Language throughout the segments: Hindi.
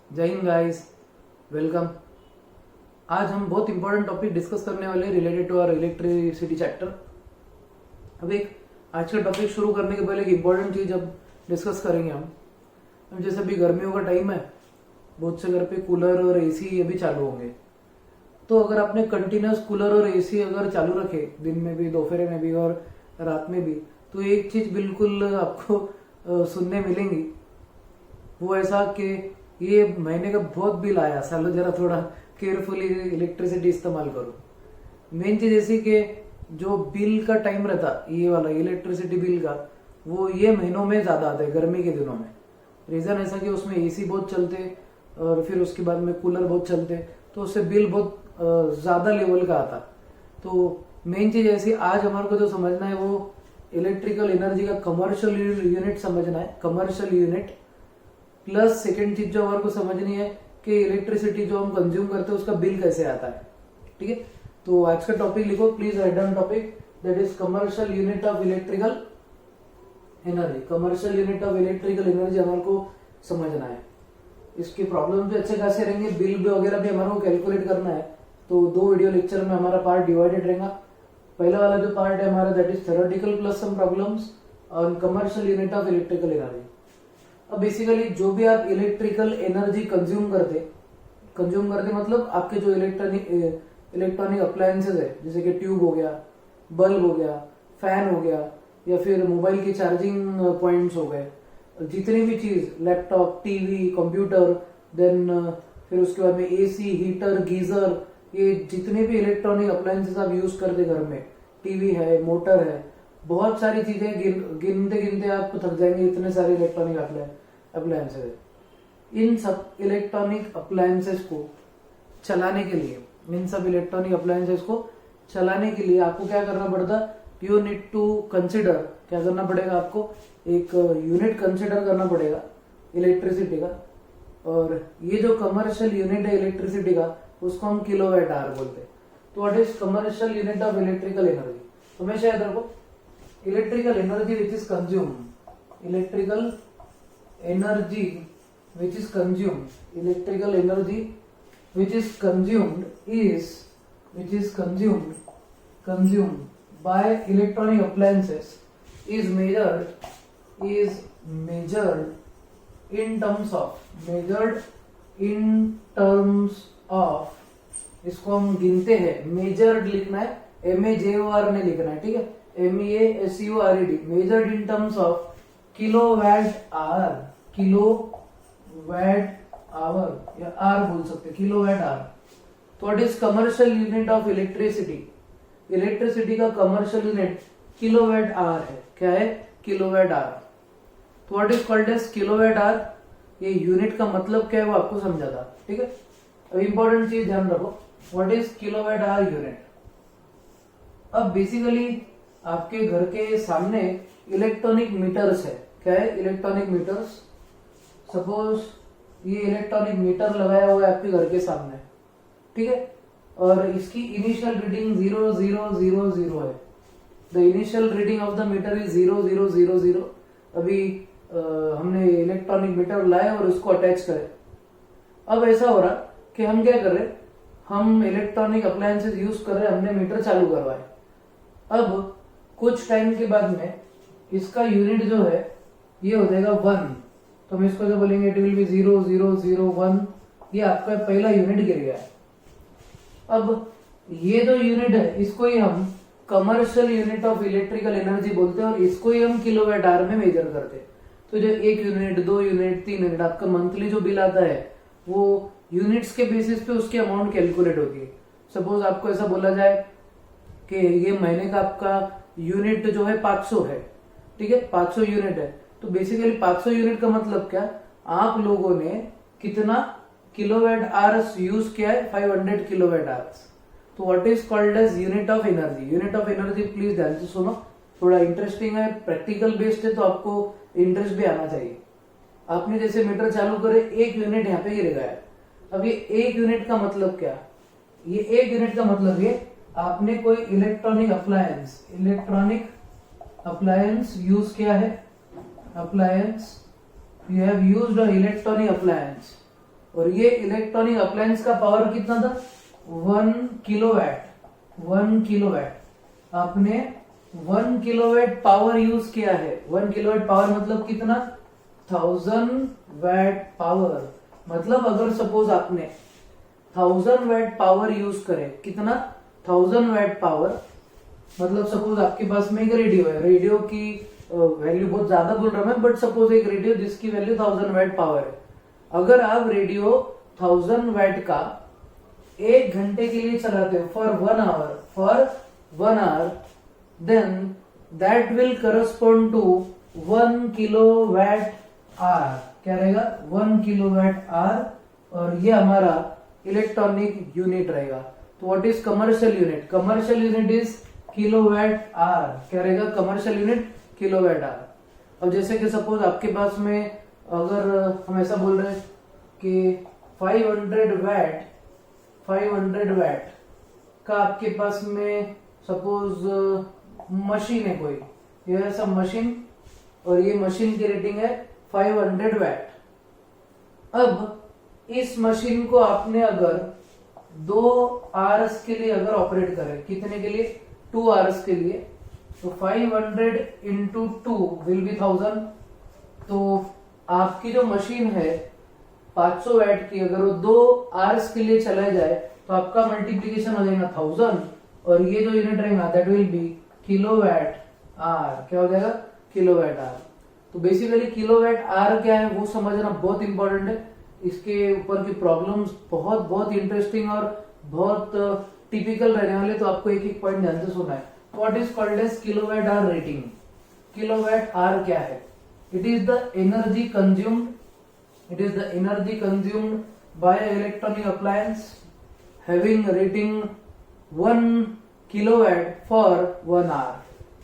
जय हिंद गाइस, वेलकम। आज हम बहुत इंपॉर्टेंट टॉपिक डिस्कस करने वाले related to our electricity chapter. अब एक आज का टॉपिक शुरू करने के पहले एक इंपॉर्टेंट चीज अब डिस्कस करेंगे हम जैसे अभी गर्मियों का टाइम है, बहुत से घर पे कूलर और एसी अभी चालू होंगे। तो अगर आपने कंटिन्यूस कूलर और एसी अगर चालू रखे दिन में भी, दोपहर में भी और रात में भी, तो एक चीज बिल्कुल आपको सुनने मिलेंगी, वो ऐसा कि ये महीने का बहुत बिल आया, सालो जरा थोड़ा केयरफुली इलेक्ट्रिसिटी इस्तेमाल करो। मेन चीज ऐसी कि जो बिल का टाइम रहता ये वाला इलेक्ट्रिसिटी बिल का, वो ये महीनों में ज्यादा आता है, गर्मी के दिनों में। रीजन ऐसा कि उसमें एसी बहुत चलते और फिर उसके बाद में कूलर बहुत चलते, तो उससे बिल बहुत ज्यादा लेवल का आता। तो मेन चीज ऐसी आज हमारे को जो समझना है वो इलेक्ट्रिकल एनर्जी का कमर्शियल यूनिट समझना है, कमर्शियल यूनिट। प्लस सेकेंड चीज जो हमारे को समझनी है कि इलेक्ट्रिसिटी जो हम कंज्यूम करते हैं उसका बिल कैसे आता है। ठीक है, तो आज का टॉपिक लिखो, please write down topic, that is commercial unit of electrical energy. Commercial unit of electrical energy हमारे को समझना है। इसकी प्रॉब्लम भी अच्छे खासे रहेंगे, बिल वगैरह भी हमारे को कैलकुलेट करना है। तो 2 वीडियो लेक्चर में हमारा पार्ट डिवाइडेड रहेगा। पहला वाला जो पार्ट है हमारा, that is theoretical plus some problems on commercial unit of electrical energy. अब बेसिकली जो भी आप इलेक्ट्रिकल एनर्जी कंज्यूम करते मतलब आपके जो इलेक्ट्रॉनिक अप्लायंसेज है, जैसे कि ट्यूब हो गया, बल्ब हो गया, फैन हो गया, या फिर मोबाइल के चार्जिंग पॉइंट्स हो गए, जितनी भी चीज, लैपटॉप, टीवी, कंप्यूटर, देन फिर उसके बाद में एसी, हीटर, गीजर, ये जितने भी इलेक्ट्रॉनिक अप्लायंसेज आप यूज करते घर में, टीवी है, मोटर है, बहुत सारी चीजें गिनते गिनते आप थक जाएंगे, इतने सारे इलेक्ट्रॉनिक अप्लायंसेज। इन सब इलेक्ट्रॉनिक अप्लायंसेज को चलाने के लिए, आपको क्या करना पड़ता, यू नीड टू कंसिडर, क्या करना पड़ेगा आपको, एक यूनिट कंसिडर करना पड़ेगा इलेक्ट्रिसिटी का। और ये जो कमर्शियल यूनिट है इलेक्ट्रिसिटी का, उसको हम किलोवाट आवर बोलते हैं। तो what is commercial unit of electrical energy? हमेशा याद रखो, electrical energy which is consumed by electronic appliances is measured in terms of इसको हम गिनते हैं, मेजर्ड लिखना है, MAJOR नहीं लिखना है, ठीक है, MEASURED, measured in terms of kilowatt hour या आर बोल सकते, किलोवाट आवर। तो what is commercial unit of electricity का कमर्शियल यूनिट किलोवाट आवर है। क्या है? Kilowatt hour. तो what is called as kilowatt hour? ये यूनिट का मतलब क्या है वो आपको समझा था, ठीक है। अब इंपॉर्टेंट चीज ध्यान रखो, what is kilowatt hour unit. अब बेसिकली आपके घर के सामने इलेक्ट्रॉनिक मीटर्स है। क्या है? Electronic meters. सपोज ये इलेक्ट्रॉनिक मीटर लगाया हुआ है आपके घर के सामने, ठीक है, और इसकी इनिशियल रीडिंग 0000 है। The initial reading of the meter is 0000। अभी हमने इलेक्ट्रॉनिक मीटर लाए और उसको अटैच करे। अब ऐसा हो रहा कि हम क्या कर रहे, हम इलेक्ट्रॉनिक अप्लायंसेज यूज कर रहे, हमने मीटर चालू करवाए। अब कुछ टाइम के बाद में इसका यूनिट जो है ये हो जाएगा 1, तो हम इसको जो बोलेंगे इट विल बी 0001। ये आपका पहला यूनिट गिर गया है। अब ये जो यूनिट है इसको ही हम commercial unit of electrical energy बोलते हैं और इसको ही हम किलोवाट आवर में मेजर करते हैं। तो जो 1 यूनिट, 2 यूनिट, 3 यूनिट, आपका मंथली जो बिल आता है वो यूनिट्स के बेसिस पे उसकी अमाउंट कैलकुलेट होती है। सपोज आपको ऐसा बोला जाए कि ये महीने का आपका यूनिट जो है 500 है, ठीक है, 500 यूनिट है। तो बेसिकली 500 यूनिट का मतलब क्या, आप लोगों ने कितना किलोवाट आवर्स यूज किया है, 500 किलोवाट आवर्स। तो what is called as unit of energy. Unit of energy please ध्यान से सुनो, थोड़ा इंटरेस्टिंग है, प्रैक्टिकल बेस्ड है, तो आपको इंटरेस्ट भी आना चाहिए। आपने जैसे मीटर चालू करे, 1 यूनिट यहाँ पे गिर गया है। अब ये 1 यूनिट का मतलब क्या, ये 1 यूनिट का मतलब ये आपने कोई इलेक्ट्रॉनिक अप्लायंस यूज किया है, you have used an electronic appliance, और ये इलेक्ट्रॉनिक अप्लायंस का पावर कितना था 1 किलोवाट। 1 किलोवाट आपने 1 किलोवाट पावर यूज किया है। 1 किलोवाट पावर मतलब कितना 1000 वैट पावर। मतलब अगर सपोज आपने 1000 वैट पावर यूज करे, कितना 1000 वैट पावर, मतलब सपोज आपके पास में एक रेडियो है, रेडियो की वैल्यू बहुत ज्यादा बोल रहा हूं मैं, बट सपोज एक रेडियो जिसकी वैल्यू 1000 वैट पावर है। अगर आप रेडियो 1000 वैट का 1 घंटे के लिए चलाते हो for 1 hour, then that will correspond to 1 kilowatt hour. क्या रहेगा 1 किलोवाट आवर, और ये हमारा इलेक्ट्रॉनिक यूनिट रहेगा। तो what is commercial unit? Commercial unit is kilowatt hour. क्या रहेगा कमर्शियल यूनिट किलोवाट आवर। अब जैसे कि सपोज आपके पास में अगर हम ऐसा बोल रहे हैं कि 500 वैट का आपके पास में सपोज मशीन है कोई, ये है सब मशीन, और ये मशीन की रेटिंग है 500 वैट। अब इस मशीन को आपने अगर 2 आवर्स के लिए अगर ऑपरेट करें, कितने के लिए 2 आवर्स के लिए, तो 500 इंटू 2 विल बी 1000। तो आपकी जो मशीन है 500 वैट की, अगर वो 2 आवर्स के लिए चला जाए तो आपका मल्टीप्लीकेशन हो जाएगा 1000, और ये जो यूनिट रहेगा that will be kilowatt hour. क्या हो जाएगा किलोवाट आवर। तो बेसिकली किलोवाट आवर क्या है वो समझना बहुत इंपॉर्टेंट है। इसके ऊपर की प्रॉब्लम्स बहुत इंटरेस्टिंग और बहुत टिपिकल रहने वाले, तो आपको एक एक पॉइंट ध्यान से सुनना है। What is called as kilowatt hour rating? Kilowatt hour क्या है? It is the energy consumed, it is the energy consumed by an electronic appliance having rating 1 kilowatt for 1 hour।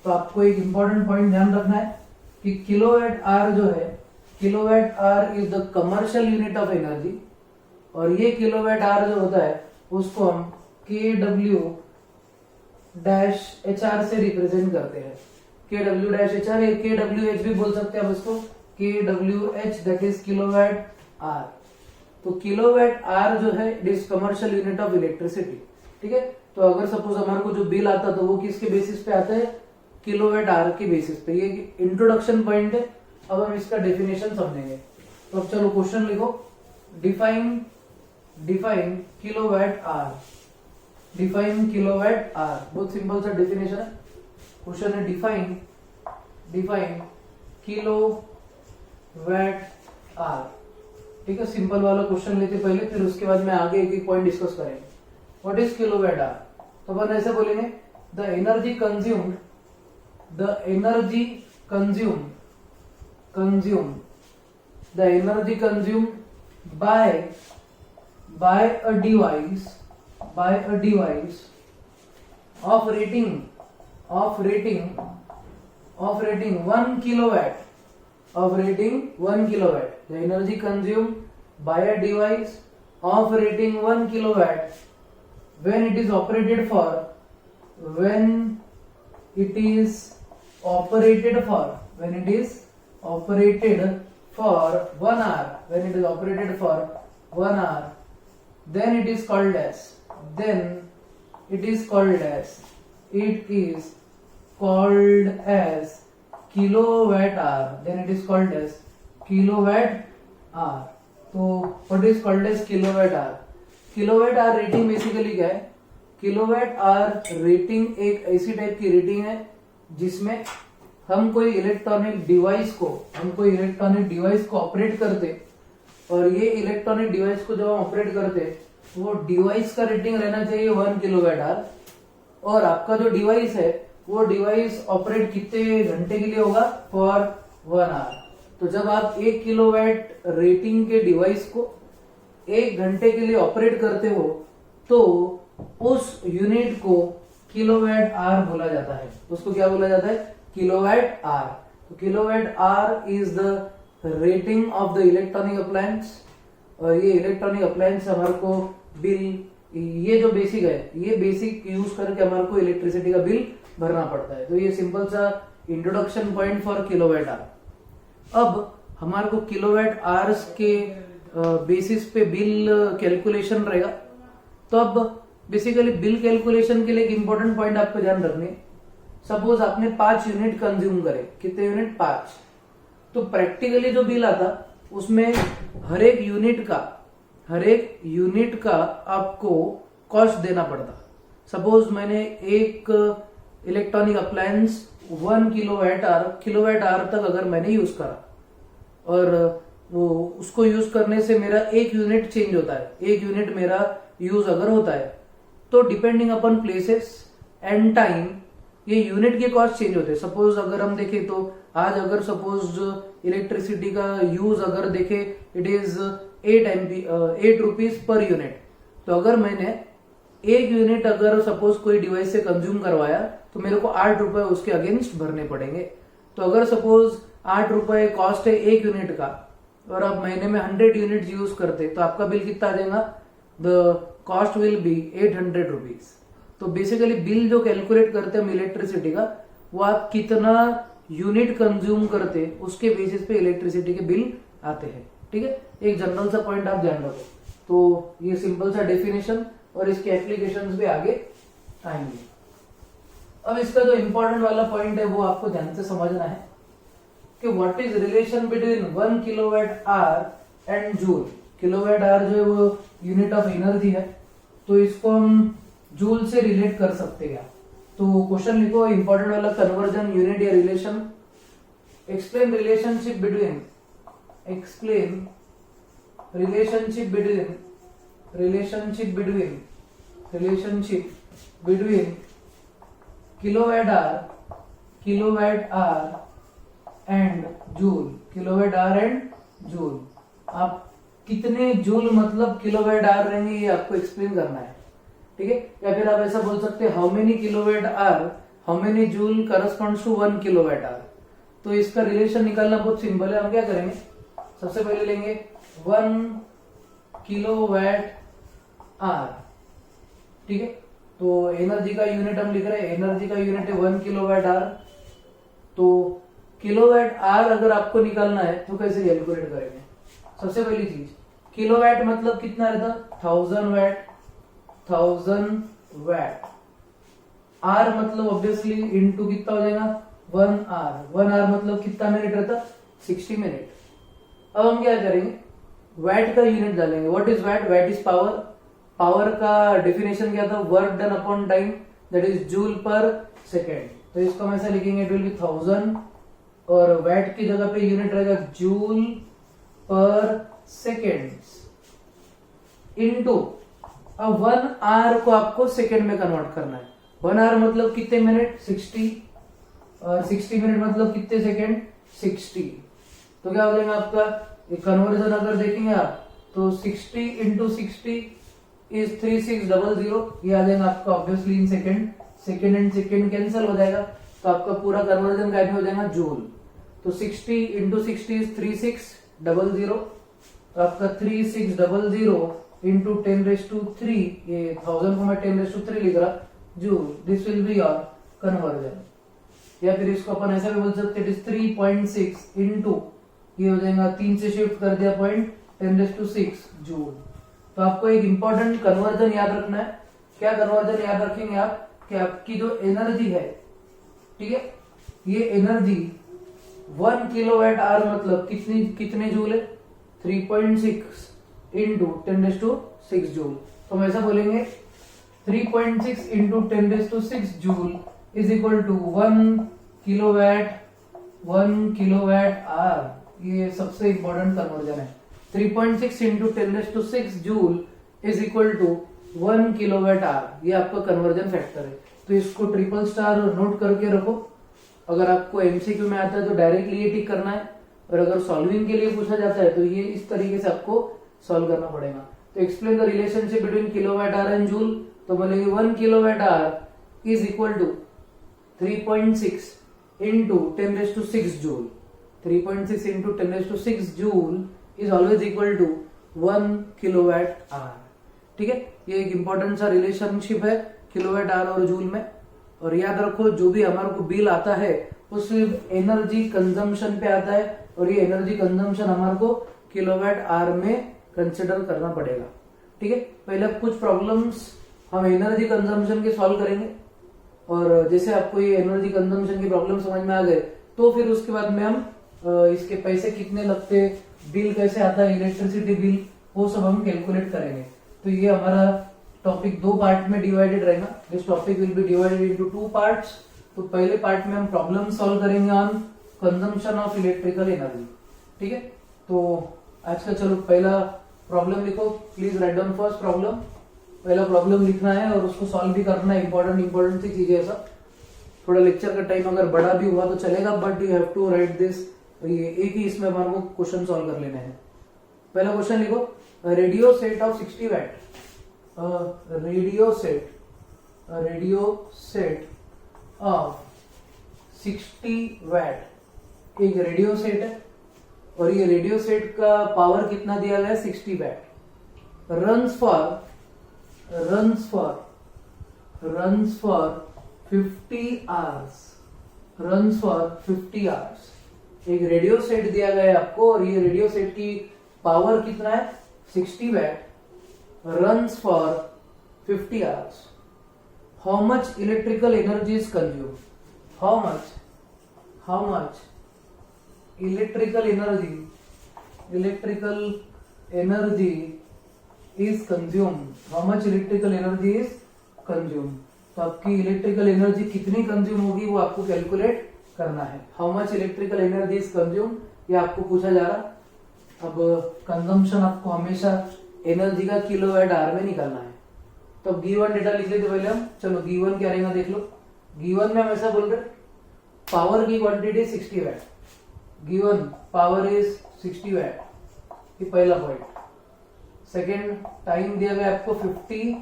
तो आपको एक इंपॉर्टेंट पॉइंट ध्यान रखना है कि किलोवाट आवर जो है, kilowatt hour is the commercial unit of energy, और ये किलोवाट आवर जो होता है उसको हम kW-HR से रिप्रेजेंट करते हैं। kW-HR या kWh भी बोल सकते हैं आप इसको, kWh that is kilowatt hour. तो किलोवाट आवर जो है it is commercial unit of electricity. ठीक है, तो अगर सपोज हमारे को जो बिल आता तो वो किसके बेसिस पे आता है? किलोवाट आवर के बेसिस पे। ये इंट्रोडक्शन पॉइंट है, अब हम इसका डेफिनेशन समझेंगे। तो अब चलो क्वेश्चन लिखो, define kilowatt hour. Define kilowatt hour, बहुत सिंपल सा डेफिनेशन है। क्वेश्चन है डिफाइन किलोवाट आवर। ठीक है, सिंपल वाला क्वेश्चन लेते पहले, फिर उसके बाद में आगे एक एक पॉइंट डिस्कस करेंगे। What is kilowatt hour? तो अपन ऐसे बोलेंगे the energy consumed by a device of rating 1 kilowatt, the energy consumed by a device of rating 1 kilowatt when it is operated for 1 hour, then it is called as kilowatt hour. तो what is called as kilowatt hour? Kilowatt hour rating basically क्या है? किलोवाट आवर रेटिंग एक ऐसी टाइप की रेटिंग है जिसमें हम कोई इलेक्ट्रॉनिक डिवाइस को ऑपरेट करते, और ये इलेक्ट्रॉनिक डिवाइस को जब हम ऑपरेट करते वो डिवाइस का रेटिंग रहना चाहिए 1 किलोवाट आवर, और आपका जो डिवाइस है वो डिवाइस ऑपरेट कितने घंटे के लिए होगा? For 1 hour. तो जब आप 1 किलोवाट रेटिंग के डिवाइस को 1 घंटे के लिए ऑपरेट करते हो तो उस यूनिट को किलोवाट आवर बोला जाता है। उसको क्या बोला जाता है? Kilowatt hour. तो kilowatt hour is the rating of the electronic appliance, और ये इलेक्ट्रॉनिक अप्लायंस हमारे को बिल, ये जो बेसिक है, ये बेसिक यूज करके हमारे को इलेक्ट्रिसिटी का बिल भरना पड़ता है। तो ये सिंपल सा introduction point for kilowatt hour. अब हमारे को किलोवाट आवर्स के बेसिस पे बिल कैलकुलेशन रहेगा। तो अब बेसिकली बिल कैलकुलेशन के लिए एक इंपॉर्टेंट पॉइंट आपको ध्यान रखने, सपोज आपने 5 यूनिट कंज्यूम करे, कितने यूनिट? 5। तो प्रैक्टिकली जो बिल आता उसमें हर एक यूनिट का आपको कॉस्ट देना पड़ता। सपोज मैंने एक इलेक्ट्रॉनिक अप्लायंस 1 किलोवाट आवर तक अगर मैंने यूज करा और वो उसको यूज करने से मेरा 1 यूनिट चेंज होता है, 1 यूनिट मेरा यूज अगर होता है, तो depending upon places and time ये यूनिट के कॉस्ट चेंज होते हैं। सपोज अगर हम देखें तो आज अगर सपोज इलेक्ट्रिसिटी का यूज अगर देखें it is 8 rupees per unit. तो अगर मैंने 1 यूनिट अगर सपोज कोई डिवाइस से कंज्यूम करवाया तो मेरे को 8 रुपए उसके अगेंस्ट भरने पड़ेंगे। तो अगर सपोज 8 रुपए कॉस्ट है 1 यूनिट का और आप महीने में 100 यूनिट यूज करते तो आपका बिल कितना आ जाएगा? The cost will be 800 rupees. तो बेसिकली बिल जो कैलकुलेट करते हैं हम इलेक्ट्रिसिटी का, वो आप कितना यूनिट कंज्यूम करते उसके बेसिस पे इलेक्ट्रिसिटी के बिल आते हैं। ठीक है, एक जनरल सा पॉइंट आप ध्यान रखो। तो ये सिंपल सा डेफिनेशन और इसके एप्लीकेशंस भी आगे आएंगे। अब इसका जो इंपॉर्टेंट वाला पॉइंट है वो आपको ध्यान से समझना है कि what is relation between 1 kilowatt hour and joule. Kilowatt hour जो है वो यूनिट ऑफ एनर्जी है, तो इसको हम जूल से रिलेट कर सकते हैं। तो क्वेश्चन लिखो इंपॉर्टेंट वाला, कन्वर्जन यूनिट या relation. Explain relationship between kilowatt hour and joule. आप कितने जूल मतलब किलोवाट आवर रहेंगे ये आपको एक्सप्लेन करना है। ठीक है, या फिर आप ऐसा बोल सकते हैं how many kilowatt hour, how many joule corresponds to 1 kilowatt hour. तो इसका रिलेशन निकालना बहुत सिंपल है। हम क्या करेंगे, सबसे पहले लेंगे 1 किलोवाट आवर। ठीक है, तो एनर्जी का यूनिट हम लिख रहे हैं, एनर्जी का यूनिट है 1 किलोवाट आवर। तो किलोवाट आवर अगर आपको निकालना है तो कैसे कैलकुलेट करेंगे? सबसे पहली चीज, किलोवाट मतलब कितना रहता? 1000 वाट। आर मतलब ऑब्वियसली इनटू कितना हो जाएगा? 1 आवर। 1 आवर मतलब कितना मिनट रहता? 60 मिनट। अब हम क्या करेंगे, वैट का यूनिट डालेंगे। What is watt? Watt is power. Power का डेफिनेशन क्या था? Work done upon time, that is joule per second. तो इसको हम ऐसा लिखेंगे, इट विल बी 1000 और वैट की जगह पे यूनिट रहेगा जूल पर सेकेंड इनटू। अब 1 आवर को आपको सेकेंड में कन्वर्ट करना है। 1 आवर मतलब कितने मिनट? 60 और 60 मिनट मतलब कितने सेकेंड? 60। तो क्या हो जाएगा आपका कन्वर्जन अगर देखेंगे आप तो 60 इंटू 60 इज 3600। ये आ जाएगा आपका obviously in second. Second and second cancel हो जाएगा तो आपका पूरा कन्वर्जन क्या हो जाएगा? जूल। तो 60 इंटू 60 इज 3600। तो आपका 3600 इंटू 10⁻3, ये 1000 को मैं 10⁻3 लिख रहा joule. This will be your conversion. या फिर इसको अपन ऐसा भी बोल सकते हैं, 3.6 इंटू ये हो जाएगा 3 से शिफ्ट कर दिया पॉइंट 10⁻6 जूल। तो आपको एक इंपॉर्टेंट कन्वर्जन याद रखना है। क्या कन्वर्जन याद रखेंगे आप कि आपकी जो एनर्जी है, ठीक है, ये एनर्जी 1 किलोवाट आवर मतलब कितने जूल है? 3.6 इंटू 10⁻6 जूल। तो हम ऐसा बोलेंगे 3.6 into 10⁻6 joule is equal to 1 kilowatt hour. ये सबसे इंपॉर्टेंट कन्वर्जन है। 3.6 into 10⁻6 joule is equal to 1 kilowatt hour. ये आपका कन्वर्जन फैक्टर है। तो इसको ट्रिपल स्टार नोट करके रखो। अगर आपको एमसीक्यू में आता है तो डायरेक्टली ये टिक करना है, और अगर सॉल्विंग के लिए पूछा जाता है तो ये इस तरीके से आपको सॉल्व करना पड़ेगा। तो explain the relationship between kilowatt hour and joule. तो बोलेंगे 1 kilowatt hour is equal to 3.6 into 10⁻6 joule. 3.6 into 10⁻6 joule is always equal to 1 kilowatt hour. ठीक है, ये एक इंपॉर्टेंट सा रिलेशनशिप है किलोवाट आवर और जूल में। और याद रखो जो भी हमारे को बिल आता है वो सिर्फ एनर्जी कंजम्पशन पे आता है, और ये एनर्जी कंजम्पशन हमारे को किलोवाट आवर में कंसिडर करना पड़ेगा। ठीक है, पहले कुछ प्रॉब्लम्स हम एनर्जी कंजम्पशन के सॉल्व करेंगे, और जैसे आपको ये एनर्जी कंजम्पशन की प्रॉब्लम समझ में आ गए तो फिर उसके बाद में हम इसके पैसे कितने लगते, बिल कैसे आता है, इलेक्ट्रिसिटी बिल, वो सब हम कैलकुलेट करेंगे। तो ये हमारा टॉपिक 2 पार्ट में डिवाइडेड रहेगा। This topic will be divided into 2 parts. तो पहले पार्ट में हम प्रॉब्लम सॉल्व करेंगे on consumption of electrical energy. ठीक है, तो आज का चलो पहला प्रॉब्लम लिखो, please write down first problem. पहला प्रॉब्लम लिखना है और उसको सॉल्व भी करना है, इंपॉर्टेंट सी चीजें है सब। थोड़ा लेक्चर का टाइम अगर बड़ा भी हुआ तो चलेगा, but you have to write this. ये एक ही इसमें हमारे को क्वेश्चन सॉल्व कर लेने हैं। पहला क्वेश्चन लिखो, radio set of 60 watt, radio set of 60 watt एक रेडियो सेट है, और ये रेडियो सेट का पावर कितना दिया गया है 60 वैट। Runs for 50 hours. एक रेडियो सेट दिया गया है आपको, और ये रेडियो सेट की पावर कितना है 60 watt, runs for 50 hours. How much electrical energy is consume, how much electrical energy is consume. तो आपकी इलेक्ट्रिकल एनर्जी कितनी कंज्यूम होगी वो आपको कैलकुलेट करना है। How much electrical energy is consume, ये आपको पूछा जा रहा। अब कंजम्पशन आपको हमेशा एनर्जी का किलोवाट आवर में निकालना है। तो गिवन डेटा लिख लेते पहले हम। चलो गिवन क्या रहेगा देख लो। गिवन में हम ऐसा बोल रहे पावर की quantity 60 watt, given power is 60 watt, ये पहला पॉइंट। सेकेंड, टाइम दिया गया आपको 50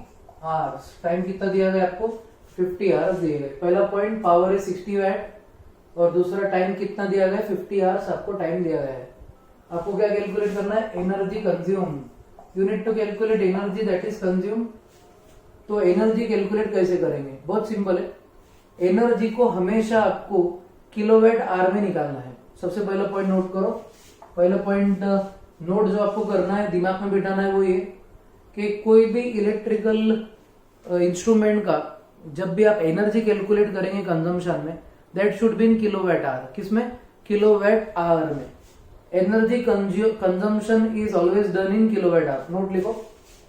आवर्स, टाइम कितना दिया गया आपको 50 आवर्स दिए गए। पहला पॉइंट पावर इज 60 वैट, और दूसरा टाइम कितना दिया गया 50 आवर्स आपको टाइम दिया गया है। आपको क्या कैलकुलेट करना है, energy consume. You need to calculate energy that is consume. तो एनर्जी कैलकुलेट कैसे करेंगे, बहुत सिंपल है। एनर्जी को हमेशा आपको किलोवाट आवर में निकालना है। सबसे पहला पॉइंट नोट करो। पहला पॉइंट नोट जो आपको करना है, दिमाग में बिठाना है, वो ये कि कोई भी इलेक्ट्रिकल इंस्ट्रूमेंट का जब भी आप एनर्जी कैलकुलेट करेंगे कंजम्पशन में, that should be in kilowatt hour. किसमें, किलोवाट आवर में। Energy consumption is always done in kilowatt hour. Note लिखो,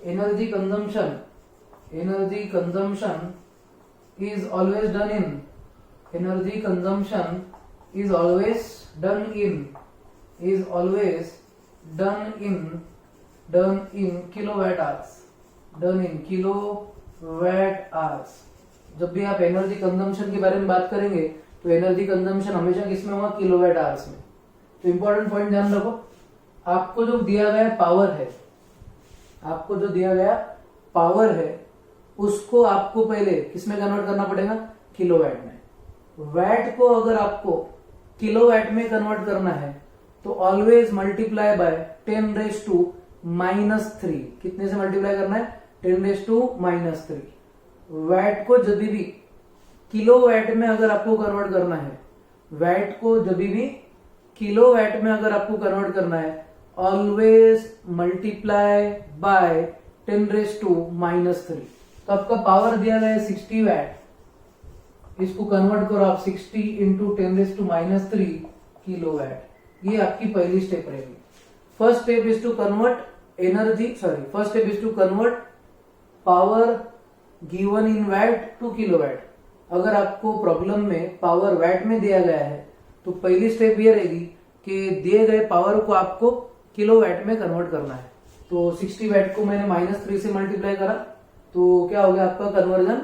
energy consumption is always done in kilowatt hours। जब भी आप एनर्जी कंजम्पशन के बारे में बात करेंगे तो एनर्जी कंजम्पशन हमेशा किसमें होगा, किलोवाट आवर्स में। तो इंपॉर्टेंट पॉइंट ध्यान रखो, आपको जो दिया गया पावर है, उसको आपको पहले किसमें कन्वर्ट करना पड़ेगा, किलोवाट में। वैट को अगर आपको किलोवाट में कन्वर्ट करना है तो ऑलवेज मल्टीप्लाई बाय 10⁻⁻3। कितने से मल्टीप्लाई करना है, 10⁻⁻3। वैट को जब भी किलोवाट में अगर आपको कन्वर्ट करना है, वैट को जब भी किलोवाट में अगर आपको कन्वर्ट करना है, ऑलवेज मल्टीप्लाई बाय 10⁻⁻3। तो आपका पावर दिया गया है 60 वैट, इसको कन्वर्ट करो आप 60 इंटू 10⁻⁻3 किलोवाट। ये आपकी पहली स्टेप रहेगी। First step is to convert power given in watt to kilowatt. अगर आपको प्रॉब्लम में पावर वैट में दिया गया है तो पहली स्टेप ये रहेगी कि दिए गए पावर को आपको किलोवाट में कन्वर्ट करना है। तो 60 वैट को मैंने -3 से मल्टीप्लाई करा तो क्या हो गया, आपका कन्वर्जन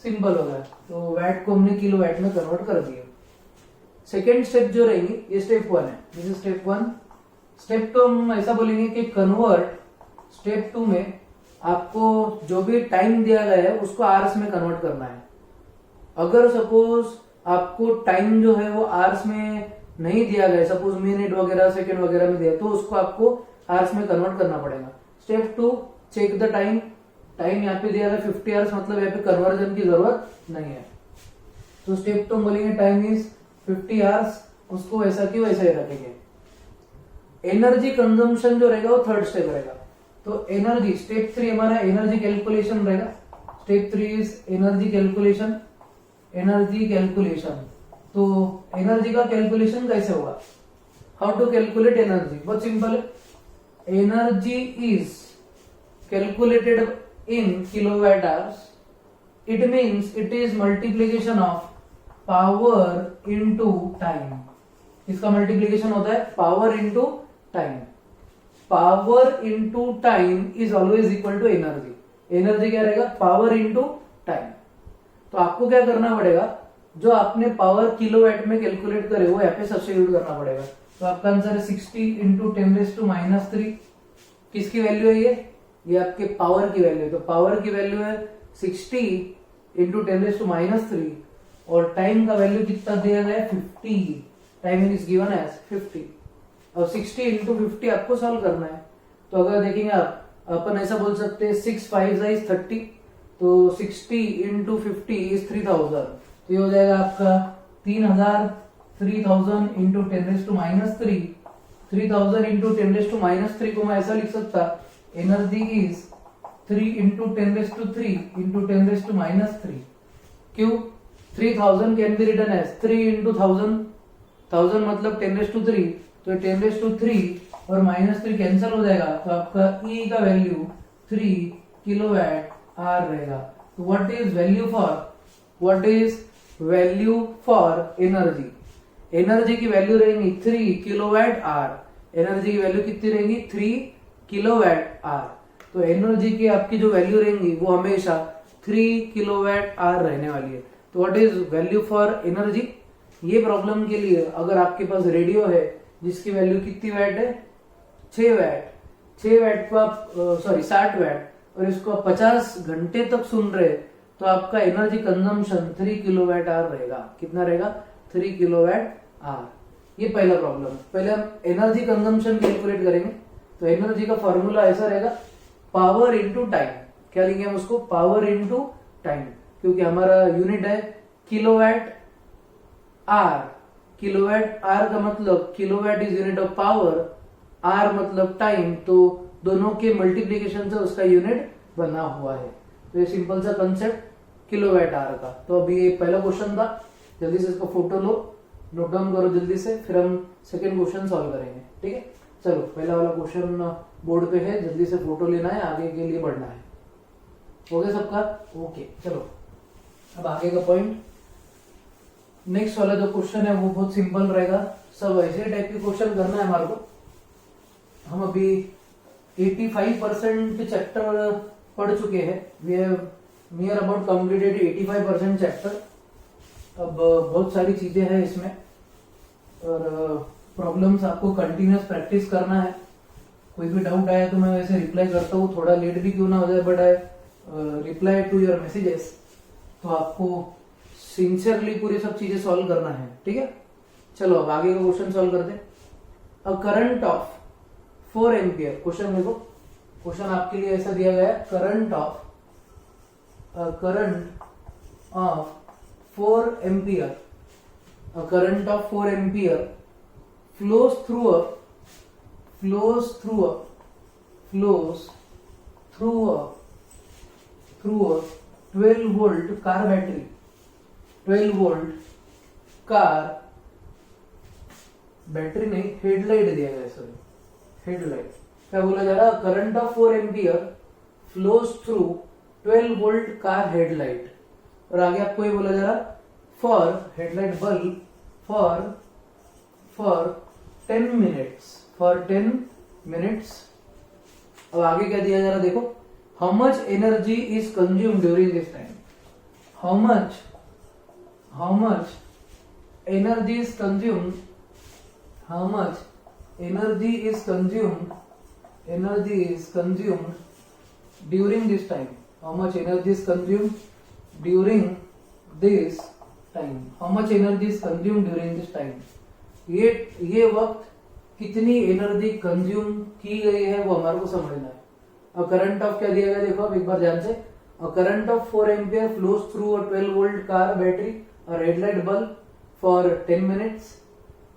सिंपल हो गया। तो वैट को हमने किलोवाट में कन्वर्ट कर दिया। सेकेंड स्टेप जो रहेगी, ये स्टेप 1 है, दिस इज स्टेप 1। स्टेप 2 हम ऐसा बोलेंगे कि कन्वर्ट, स्टेप 2 में आपको जो भी टाइम दिया गया है उसको आवर्स में कन्वर्ट करना है। अगर सपोज आपको टाइम जो है वो आवर्स में नहीं दिया गया, सपोज मिनट वगैरह सेकंड वगैरह में दिया, तो उसको आपको आवर्स में कन्वर्ट करना पड़ेगा। Step 2, check the time. Time यहाँ पे दिया गया 50 आवर्स, मतलब यहाँ पे कन्वर्जन की जरूरत नहीं है। तो स्टेप 2 बोलेंगे टाइम इज 50 आवर्स, उसको वैसा की वैसा ही रखेंगे। एनर्जी कंजम्पशन जो रहेगा वो थर्ड स्टेप रहेगा। तो एनर्जी स्टेप 3 हमारा एनर्जी कैलकुलेशन रहेगा। Step 3 is energy calculation. Energy calculation, तो एनर्जी का कैलकुलेशन कैसे होगा? How to calculate energy? बहुत सिंपल है। Energy is calculated in kilowatt hours. It means it is multiplication of power into time. इसका मल्टीप्लीकेशन होता है power into time. Power into time is always equal to energy. Energy क्या रहेगा? Power into time. तो आपको क्या करना पड़ेगा, जो आपने पावर किलोवाट में कैलकुलेट करे वो यहाँ पे सब्स्टिट्यूट करना पड़ेगा। तो आपका आंसर है 60 इंटू 10⁻³ किसकी वैल्यू है? ये आपके पावर की वैल्यू है। तो पावर की वैल्यू है 60 इंटू 10⁻³ और टाइम का वैल्यू कितना दिया गया है? 50। Time is given as 50। और 60 इंटू 50 आपको सॉल्व करना है। तो अगर देखेंगे आप, अपन ऐसा बोल सकते हैं 6 5 इज 30, तो 60 इंटू 50 इज 3000। तो ये हो जाएगा आपका 3000। 3000 इंटू 10⁻³ 3000 इंटू 10⁻³ को मैं ऐसा लिख सकता, एनर्जी इज 3 इंटू 10⁻³ इंटू 10⁻³ क्यों? 3000 can be written as 3 into 1000। 1000 मतलब 10⁻³, तो 10⁻³ और -3 कैंसिल हो जाएगा। तो आपका E का वैल्यू 3 किलोवाट आवर रहेगा। तो what is value for energy? Energy की वैल्यू रहेंगी 3 किलोवाट आवर। एनर्जी की वैल्यू कितनी रहेंगी? 3 किलोवाट आवर। तो एनर्जी की आपकी जो वैल्यू रहेंगी वो हमेशा 3 किलोवाट आवर रहने वाली है। तो what is value for energy? ये प्रॉब्लम के लिए अगर आपके पास रेडियो है जिसकी वैल्यू कितनी वैट है? 6 वैट। 6 वैट को आप 60 वैट और इसको आप 50 घंटे तक सुन रहे, तो आपका एनर्जी कंजम्पशन 3 किलोवाट आवर रहेगा। कितना रहेगा? 3 किलोवाट आवर। ये पहला प्रॉब्लम। पहले हम एनर्जी कंजम्पशन कैलकुलेट करेंगे। तो एनर्जी का फॉर्मूला ऐसा रहेगा, पावर इंटू टाइम। क्या लेंगे हम उसको? पावर इंटू टाइम, क्योंकि हमारा यूनिट है किलोवाट आर। किलोवाट आर का मतलब kilowatt is unit of power, hour मतलब टाइम, तो दोनों के मल्टीप्लीकेशन से उसका यूनिट बना हुआ है। तो ये सिंपल सा कंसेप्ट किलोवाट आर का। तो अभी ये पहला क्वेश्चन था, जल्दी से इसका फोटो लो, नोट डाउन करो जल्दी से, फिर हम सेकेंड क्वेश्चन सॉल्व करेंगे। ठीक है, चलो पहला वाला क्वेश्चन बोर्ड पे है, जल्दी से फोटो लेना है, आगे के लिए बढ़ना है। हो गया सबका? ओके, चलो अब आगे का पॉइंट। नेक्स्ट वाला जो क्वेश्चन है वो बहुत सिंपल रहेगा। सब ऐसे टाइप के क्वेश्चन करना है हमारे को। हम अभी 85% चैप्टर पढ़ चुके हैं। We have near about completed 85% chapter. अब बहुत सारी चीजें हैं इसमें और प्रॉब्लम्स आपको कंटिन्यूस प्रैक्टिस करना है। कोई भी डाउट आया तो मैं वैसे रिप्लाई करता हूँ, थोड़ा लेट भी क्यों ना हो जाए, but I reply to your messages. तो आपको सिंसियरली पूरी सब चीजें सॉल्व करना है। ठीक है, चलो अब आगे का क्वेश्चन सॉल्व करते हैं। A current of 4 ampere. Question देखो, क्वेश्चन आपके लिए ऐसा दिया गया है, current of 4 ampere, a current of 4 ampere flows through a 12 volt car battery। 12 volt car battery नहीं, हेडलाइट दिया गया है। Sorry, headlight. क्या बोला जा रहा? Current of 4 ampere flows through 12 volt car headlight. और आगे आपको ये बोला जा रहा, for headlight bulb for 10 minutes. अब आगे क्या दिया जा रहा देखो, how much energy is consume during this time. How much energy is consumed during this time। how much energy is consumed during this time। how much energy is consumed during this time। ये वक्त कितनी एनर्जी कंज्यूम की गई है वो हमारे को समझना है। और करंट ऑफ क्या दिया गया देखो अब एक बार ध्यान से, a current of 4 ampere flows through a 12 volt car battery or headlight bulb for 10 minutes।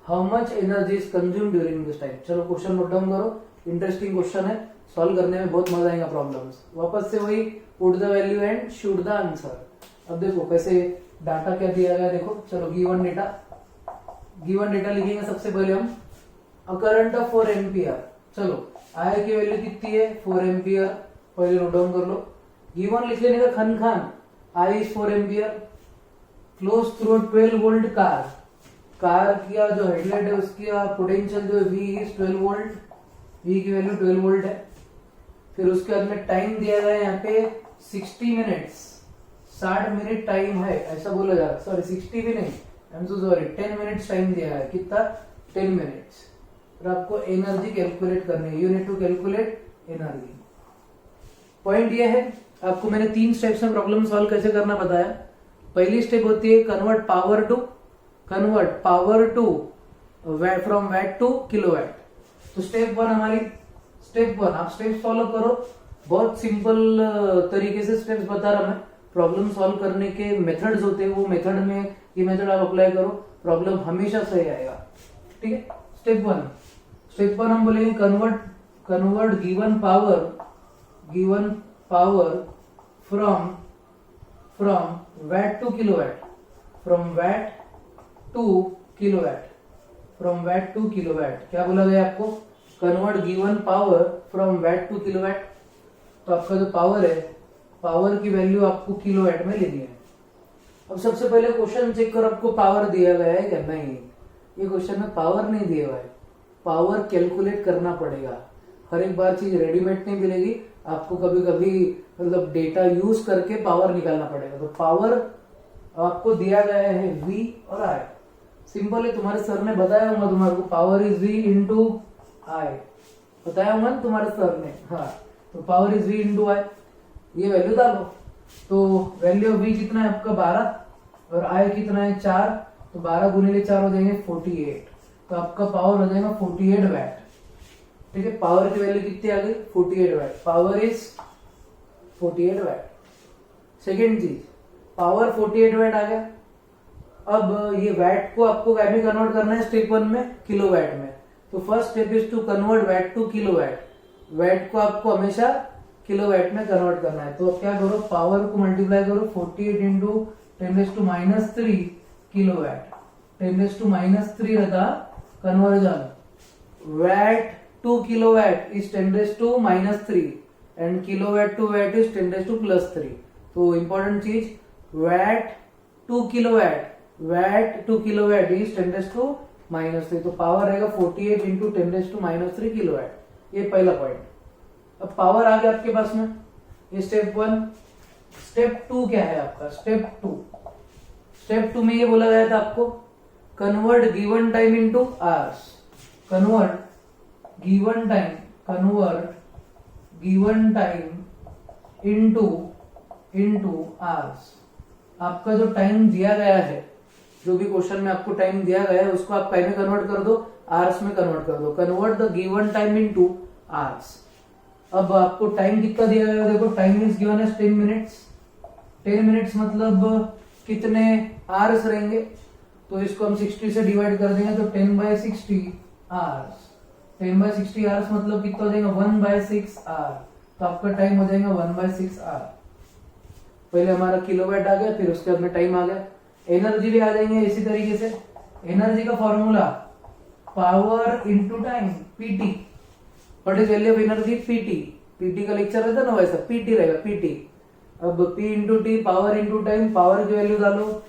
how much energy is consumed during this time। चलो क्वेश्चन नोट डाउन करो, इंटरेस्टिंग क्वेश्चन है, सॉल्व करने में बहुत मजा आएगा प्रॉब्लम्स। वापस से वही put the value and shoot the answer. अब देखो कैसे डाटा क्या दिया गया, देखो चलो गिवन डेटा लिखेंगे सबसे पहले हम। अ करंट ऑफ 4 एम्पियर, चलो आई की वैल्यू कितनी है 4 एम्पियर, पहले नोट डाउन कर लो। गिवन लिख लेने का खन खान, I is 4 ampere, flows through 12 volt car की जो हेडलाइट है उसकी पोटेंशियल जो है V इज 12 वोल्ट, V की वैल्यू 12 वोल्ट है। फिर उसके बाद में टाइम दिया गया है यहाँ पे 60 मिनट्स, 60 मिनट टाइम है ऐसा बोला जा रहा है, सॉरी 60 भी नहीं, I am so sorry, 10 minutes time दिया है, कितना 10 मिनट्स। और आपको एनर्जी कैलकुलेट करनी है, you need to calculate energy. Point ये है, आपको मैंने 3 स्टेप्स में प्रॉब्लम सॉल्व कैसे करना बताया। पहली स्टेप होती है convert power to from watt to kilowatt. तो स्टेप 1 हमारी, स्टेप 1 आप स्टेप फॉलो करो, बहुत सिंपल तरीके से स्टेप्स बता रहा मैं। प्रॉब्लम सॉल्व करने के मेथड्स होते हैं, वो मेथड में ये मेथड आप अप्लाई करो, प्रॉब्लम हमेशा सही आएगा। ठीक है, स्टेप 1 हम बोलेंगे convert given power from watt to kilowatt, from watt to kilowatt. क्या बोला गया आपको, convert given power from watt to kilowatt. तो आपका जो पावर है, पावर की वैल्यू आपको किलोवाट में लेनी है। अब सबसे पहले क्वेश्चन चेक करो, आपको पावर दिया गया है क्या, नहीं, ये क्वेश्चन में पावर नहीं दिया हुआ है, पावर कैलकुलेट करना पड़ेगा। हर एक बार चीज रेडीमेड नहीं मिलेगी, आपको कभी कभी मतलब डेटा यूज करके पावर निकालना पड़ेगा। तो पावर आपको दिया गया है V और I, सिंपल है, तुम्हारे सर ने बताया होगा तुम्हारे को, power is V into I, बताया होगा ना तुम्हारे सर ने, हाँ। तो power is V into I, ये वैल्यू डालो। तो वैल्यू ऑफ V कितना है आपका 12 और I कितना है 4, तो 12 गुणिले 4 हो जाएंगे 48, तो आपका पावर हो जाएगा 48 वैट। ठीक है, पावर की वैल्यू कितनी आ गई 48 watt, power is 48 watt. Second चीज, पावर 48 वैट आ गया। अब ये वैट को आपको क्या में कन्वर्ट करना है, स्टेप 1 में किलोवाट में। तो first step is to convert watt to kilowatt, watt को आपको हमेशा किलोवाट में कन्वर्ट करना है। तो अब क्या करो, पावर को मल्टीप्लाई करो 48 इंटू 10⁻³ किलोवाट, 10⁻³ रहता conversion, watt to kilowatt is 10⁻³ and kilowatt to watt is 10⁻+3। तो इंपॉर्टेंट चीज, वैट टू किलोवाट इज 10⁻⁻3, तो पावर रहेगा 48 इंटू 10⁻³ किलोवाट। ये पहला पॉइंट। अब पावर आ गया आपके पास में, ये स्टेप 1। स्टेप 2 क्या है आपका, स्टेप 2 में ये बोला गया था आपको convert given time into hours, convert given time into hours. आपका जो टाइम दिया गया है, जो भी क्वेश्चन में आपको टाइम दिया गया है, उसको आप टाइम में कन्वर्ट कर दो, आवर्स में कन्वर्ट कर दो, convert the given time into hours. अब आपको टाइम कितना दिया गया है, देखो time is given as 10 minutes, 10 minutes मतलब कितने आवर्स रहेंगे, तो इसको हम 60 से डिवाइड कर देंगे, तो 10/60 आवर्स, 10/60 आवर्स मतलब कितना हो जाएगा 1/6 आवर। तो आपका टाइम हो जाएगा 1/6 आवर। पहले हमारा किलोवाट आ गया, फिर उसके बाद में टाइम आ गया, एनर्जी भी आ जाएंगे इसी तरीके से। एनर्जी का formula power into time, PT, what is value of energy, PT का लेक्चर रहता ना वैसा पीटी रहेगा, पीटी। अब P into T, power into time, power की वैल्यू डालो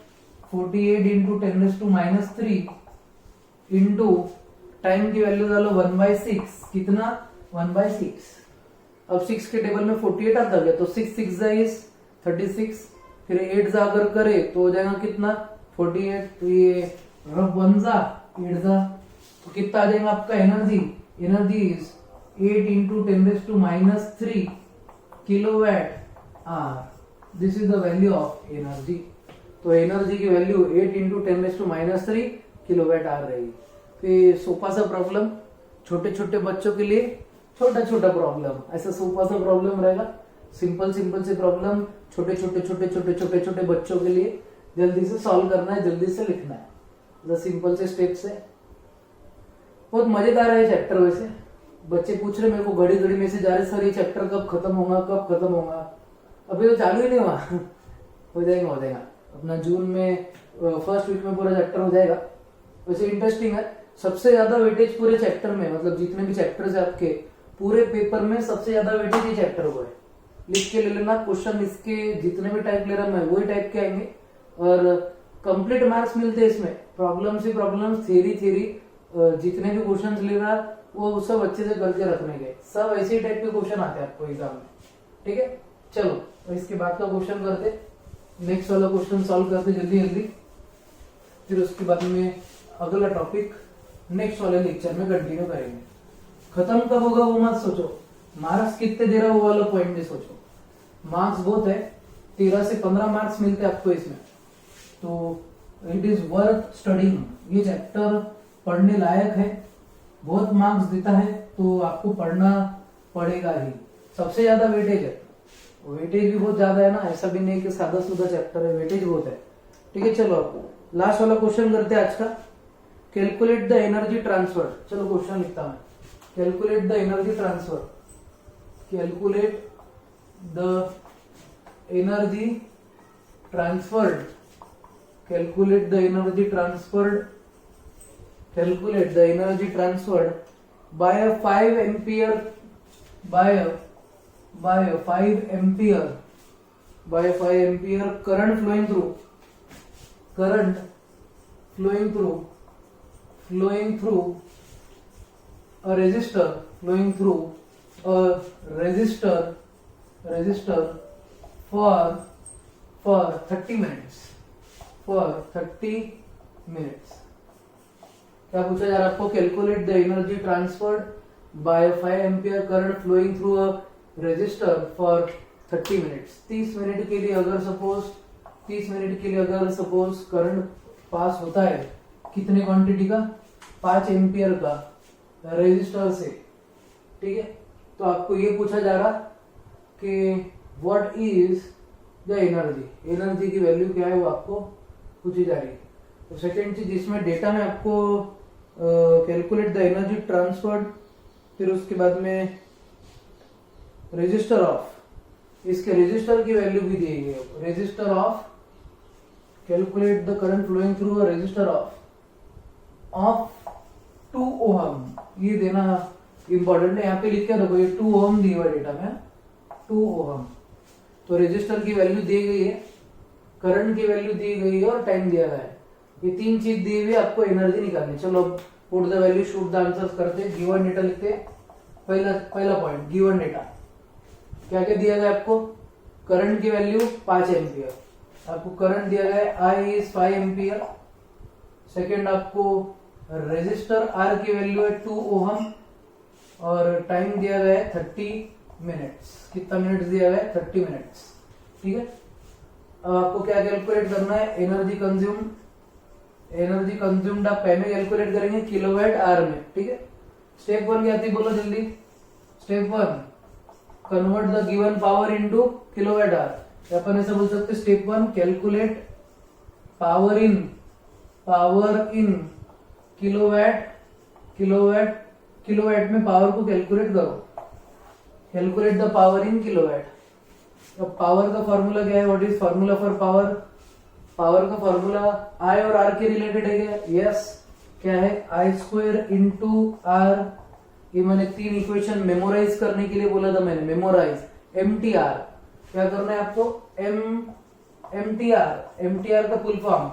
48 इंटू 10⁻³ इंटू टाइम की वैल्यू डालो 1/6, कितना 1/6। अब 6 के टेबल में 48 आता गया, तो 6 6 इज 36, फिर 8 अगर करे तो हो जाएगा कितना 48, तो ये रफ 1 जा 8 जा, तो कितना आ जाएगा आपका energy is 8 into 10⁻³ kilowatt hour. This is the value of energy. तो एनर्जी की वैल्यू 8 इंटू 10⁻³ किलोवाट आवर रहेगी। फिर सोफा सा प्रॉब्लम, छोटे छोटे बच्चों के लिए छोटा प्रॉब्लम, ऐसा सोफा सा प्रॉब्लम रहेगा, सिंपल से प्रॉब्लम, छोटे बच्चों के लिए जल्दी से सॉल्व करना है, जल्दी से लिखना है, सिंपल से स्टेप्स है। बहुत मजेदार है चैप्टर, वैसे बच्चे पूछ रहे मेरे को घड़ी घड़ी मैसेज आ रहे सर ये चैप्टर कब खत्म होगा कब खत्म होगा, अभी तो चालू ही नहीं हुआ हो जाएगा अपना जून में फर्स्ट वीक में पूरा चैप्टर हो जाएगा। वैसे इंटरेस्टिंग है, सबसे ज्यादा वेटेज पूरे चैप्टर में, मतलब जितने भी चैप्टर्स है आपके पूरे पेपर में सबसे ज्यादा वेटेज ये चैप्टर को है। लिख के ले लेना, क्वेश्चन इसके जितने भी टाइप ले रहा मैं वही टाइप के आएंगे और कंप्लीट मार्क्स मिलते हैं इसमें। प्रॉब्लम्स ही प्रॉब्लम्स, थ्योरी जितने भी क्वेश्चन ले रहा वो सब अच्छे से करके रखने के, सब ऐसे ही टाइप के क्वेश्चन आते हैं आपको एग्जाम में। ठीक है, चलो तो इसके बाद का क्वेश्चन करते, नेक्स्ट वाला क्वेश्चन सॉल्व करते जल्दी, फिर उसके बाद में अगला टॉपिक नेक्स्ट वाले लेक्चर में कंटिन्यू करेंगे। खत्म कब होगा वो मत सोचो, मार्क्स कितने दे रहा वो वाला पॉइंट भी सोचो। मार्क्स बहुत है, 13 से 15 मार्क्स मिलते हैं आपको इसमें, तो इट इज वर्थ स्टडिंग। ये चैप्टर पढ़ने लायक है, बहुत मार्क्स देता है, तो आपको पढ़ना पड़ेगा ही। सबसे ज्यादा वेटेज है, वेटेज भी बहुत ज्यादा है ना, ऐसा भी नहीं कि सादा सुधा चैप्टर है, वेटेज बहुत है। ठीक है, चलो आपको लास्ट वाला क्वेश्चन करते हैं आज का, कैलकुलेट द एनर्जी ट्रांसफर। चलो क्वेश्चन लिखता मैं, calculate the energy transfer, calculate the energy transferred, calculate the energy transferred, calculate the energy transferred by a 5 ampere by a 5 ampere current flowing through a resistor for 30 minutes। क्या पूछा जा रहा है आपको, calculate the energy transferred by 5 ampere current flowing through a resistor for 30 minutes. 30 minute के लिए अगर सपोज करंट पास होता है, कितने क्वांटिटी का, 5 एम्पियर का रेजिस्टर से। ठीक है, तो आपको ये पूछा जा रहा कि व्हाट इज द एनर्जी की वैल्यू क्या है वो आपको पूछी जा रही है। तो सेकेंड चीज, इसमें डेटा में आपको कैलकुलेट द एनर्जी ट्रांसफर्ड, फिर उसके बाद में रेजिस्टर ऑफ, इसके रेजिस्टर की वैल्यू भी दी गई है, resistor of, calculate the current flowing through a resistor of 2 ohm, ये देना इंपॉर्टेंट है। यहाँ पे लिख के रखो, ये 2 ओहम दिया हुआ डेटा में, 2 ओहम। तो रेजिस्टर की वैल्यू दी गई है, करंट की वैल्यू दी गई है और टाइम दिया गया है, ये 3 चीज दी हुई आपको एनर्जी निकालनी। चलो put the value, shoot the answers करते, गिवन डेटा लिखते। पहला पॉइंट, गिवन डेटा क्या क्या दिया गया आपको, करंट की वैल्यू 5 एम्पियर, आपको करंट दिया गया आई इज 5 एम्पियर। सेकेंड, आपको रेजिस्टर आर की वैल्यू है 2 ओहम और टाइम दिया गया है 30 मिनट्स। कितना मिनट्स दिया गया है, 30 मिनट्स। ठीक है, अब आपको क्या कैलकुलेट करना है, एनर्जी कंज्यूम्ड आप पहले कैलकुलेट करेंगे किलोवाट आवर में। ठीक है, स्टेप 1 क्या थी बोलो जल्दी, step 1 convert the given power into kilowatt hour. अपन ऐसा बोल सकते step 1 calculate power in kilowatt में पावर को कैलकुलेट करो, calculate the power in kilowatt. अब पावर का फॉर्मूला क्या है, what is formula for power, power का फॉर्मूला आई और आर के रिलेटेड है क्या, यस। क्या है, आई स्क्वायर इंटू आर। ये मैंने 3 इक्वेशन मेमोराइज करने के लिए बोला था मैंने, मेमोराइज, एमटीआर। क्या करना है आपको, एमटीआर का फुल फॉर्म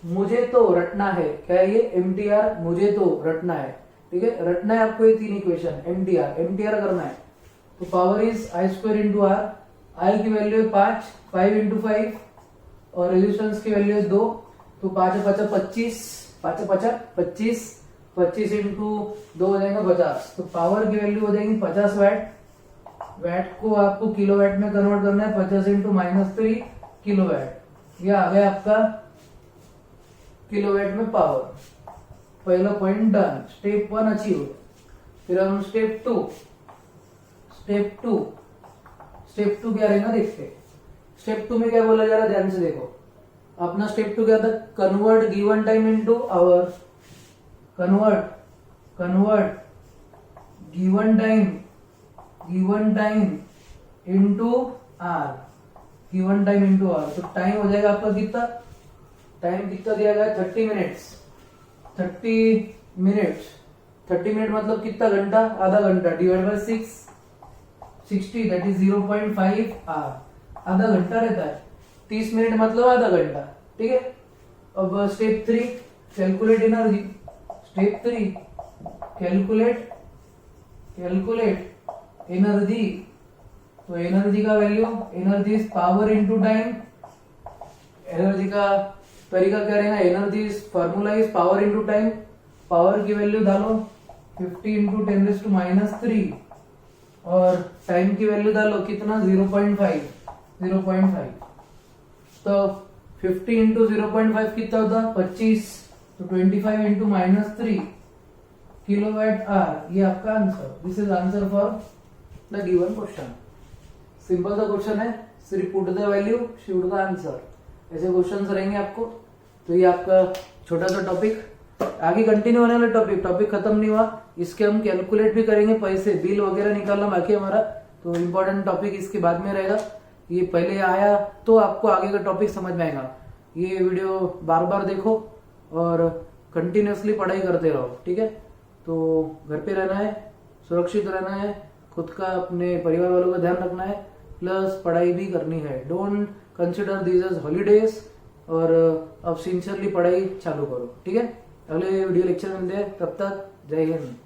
मुझे तो रटना है, क्या है ये, एमटीआर मुझे तो रटना है। ठीक है, रटना है आपको ये 3 इक्वेशन, एमटीआर करना है। तो power is I square into R, I की वैल्यू है 5 इंटू 5 और रेजिस्टेंस की वैल्यू है 2, तो 5 5 25 25 इंटू 2 हो जाएगा 50। तो पावर की वैल्यू हो जाएगी 50 वाट। वाट को आपको किलोवाट में कन्वर्ट करना है, 50 इंटू -3 किलोवाट। ये आ गया आपका किलोवाट में पावर। पहला पॉइंट डन, स्टेप 1 अचीव। फिर हम स्टेप 2 क्या रहेगा देखते। स्टेप 2 में क्या बोला जा रहा है, ध्यान से देखो। अपना स्टेप 2 क्या था, convert given time into hour, convert given time into hour, given time into hour. तो टाइम हो जाएगा आपका कितना, टाइम कितना दिया गया है 30 मिनट्स। 30 मिनट मतलब कितना घंटा, आधा घंटा, divide by 60 that is 0.5 hour, आधा घंटा रहता है। 30 मिनट मतलब आधा घंटा, ठीक है। अब step 3 calculate energy. Step 3 calculate energy. तो एनर्जी का value, energy is power into time. Energy का तरीका क्या रहेगा, energy is formula is power into time. Power की वैल्यू डालो 50 इंटू 10⁻³ और टाइम की वैल्यू डालो कितना 0.5। तो 50 इंटू 0.5 कितना होता 25, तो 25 इंटू -3 किलोवाट आवर, ये आपका answer. This is answer for the given question. Simple सा क्वेश्चन है, सिर्फ put the value, shift the answer, ऐसे क्वेश्चंस रहेंगे आपको। तो ये आपका छोटा सा टॉपिक, आगे कंटिन्यू होने वाला टॉपिक खत्म नहीं हुआ। इसके हम कैलकुलेट भी करेंगे, पैसे बिल वगैरह निकालना बाकी हमारा, तो इम्पोर्टेंट टॉपिक इसके बाद में रहेगा। ये पहले आया तो आपको आगे का टॉपिक समझ में आएगा। ये वीडियो बार बार देखो और कंटिन्यूअसली पढ़ाई करते रहो, ठीक है। तो घर पे रहना है, सुरक्षित रहना है, खुद का अपने परिवार वालों का ध्यान रखना है, प्लस पढ़ाई भी करनी है। Don't consider this as holidays, और अब सिंसियरली पढ़ाई चालू करो, ठीक है। अगले वीडियो लेक्चर में मिलते हैं, तब तक जय हिंद।